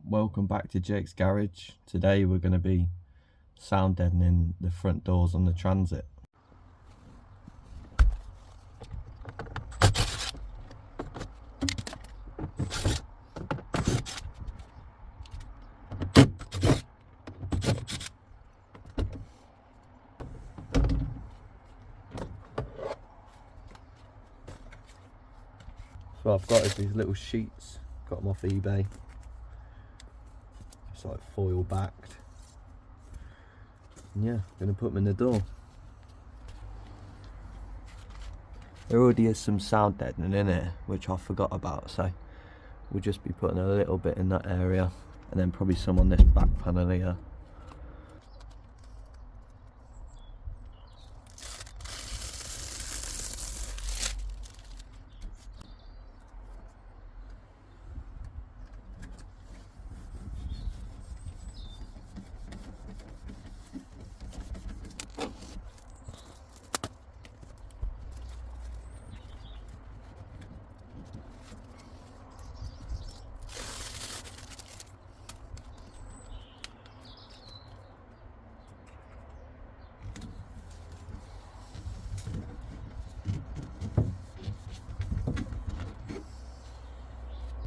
Welcome back to Jake's Garage. Today we're going to be sound deadening the front doors on the Transit. So I've got these little sheets, got them off eBay. It's like foil backed. And yeah, I'm going to put them in the door. There already is some sound deadening in it, which I forgot about, so we'll just be putting a little bit in that area and then probably some on this back panel here.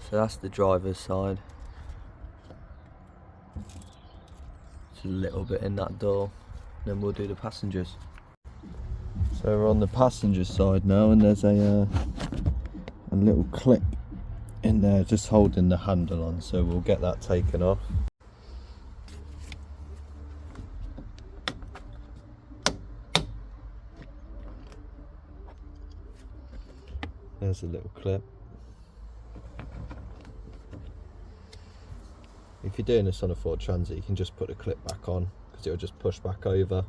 So that's the driver's side. Just a little bit in that door, then we'll do the passengers. So we're on the passenger side now, and there's a little clip in there just holding the handle on, so we'll get that taken off. There's a little clip. If you're doing this on a Ford Transit, you can just put the clip back on because it'll just push back over.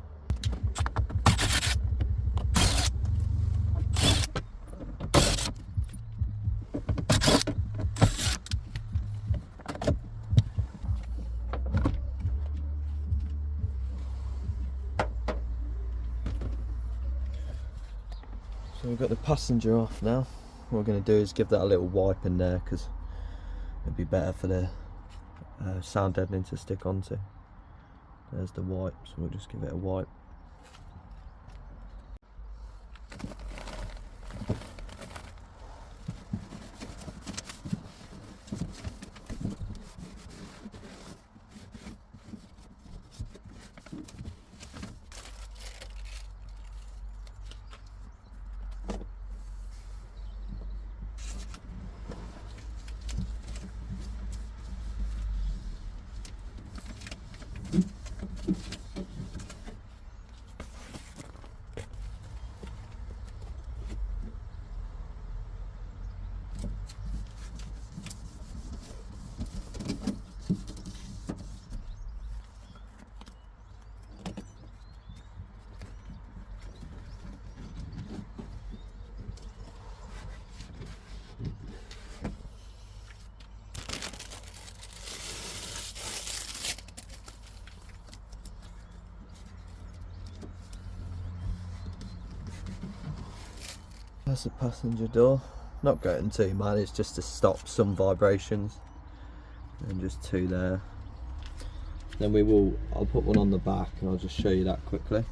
So we've got the passenger off now. What we're going to do is give that a little wipe in there because it'd be better for the sound deadening to stick onto. There's the wipe, so we'll just give it a wipe. That's the passenger door. Not going too mad, it's just to stop some vibrations. And just two there. Then I'll put one on the back and I'll just show you that quickly.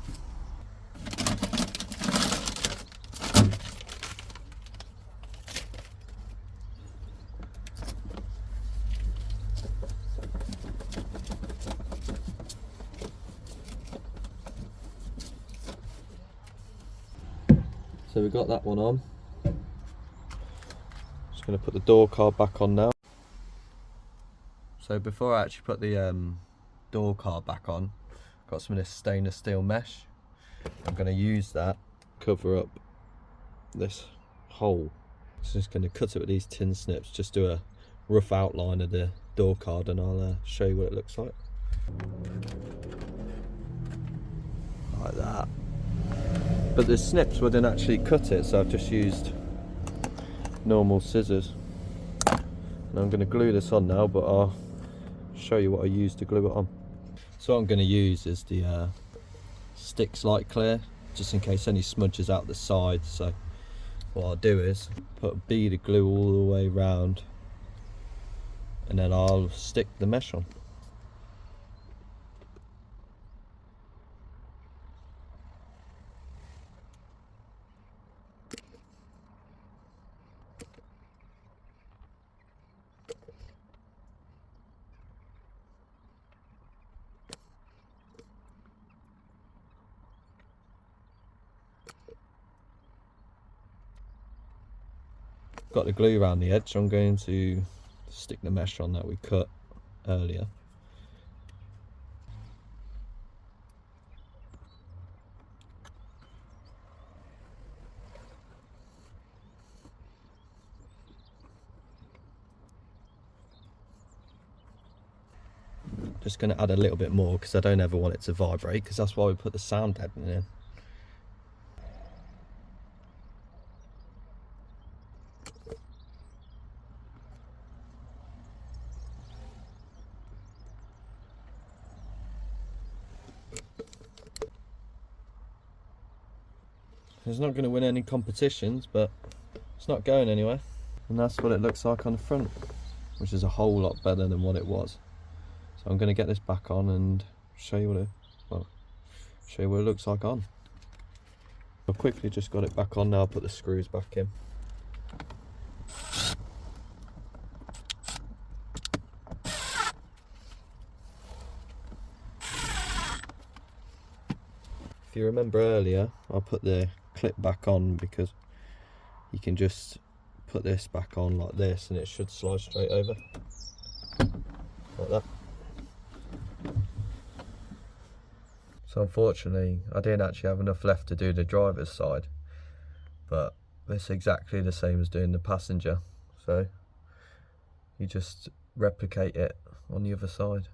So we've got that one on. Just going to put the door card back on now. So before I actually put the door card back on, I've got some of this stainless steel mesh. I'm going to use that to cover up this hole. So just going to cut it with these tin snips, just do a rough outline of the door card, and I'll show you what it looks like. Like that. But the snips wouldn't actually cut it, so I've just used normal scissors. And I'm going to glue this on now, but I'll show you what I used to glue it on. So what I'm going to use is the Stix Light Clear, just in case any smudges out the side. So what I'll do is put a bead of glue all the way around and then I'll stick the mesh on. Got the glue around the edge, so I'm going to stick the mesh on that we cut earlier. Just going to add a little bit more because I don't ever want it to vibrate, because that's why we put the sound deadening in. It's not going to win any competitions, but it's not going anywhere. And that's what it looks like on the front, which is a whole lot better than what it was. So I'm going to get this back on and show you what it looks like on. I've quickly just got it back on now. I'll put the screws back in. If you remember earlier, I put the clip back on because you can just put this back on like this and it should slide straight over like that. So unfortunately I didn't actually have enough left to do the driver's side, but it's exactly the same as doing the passenger, so you just replicate it on the other side.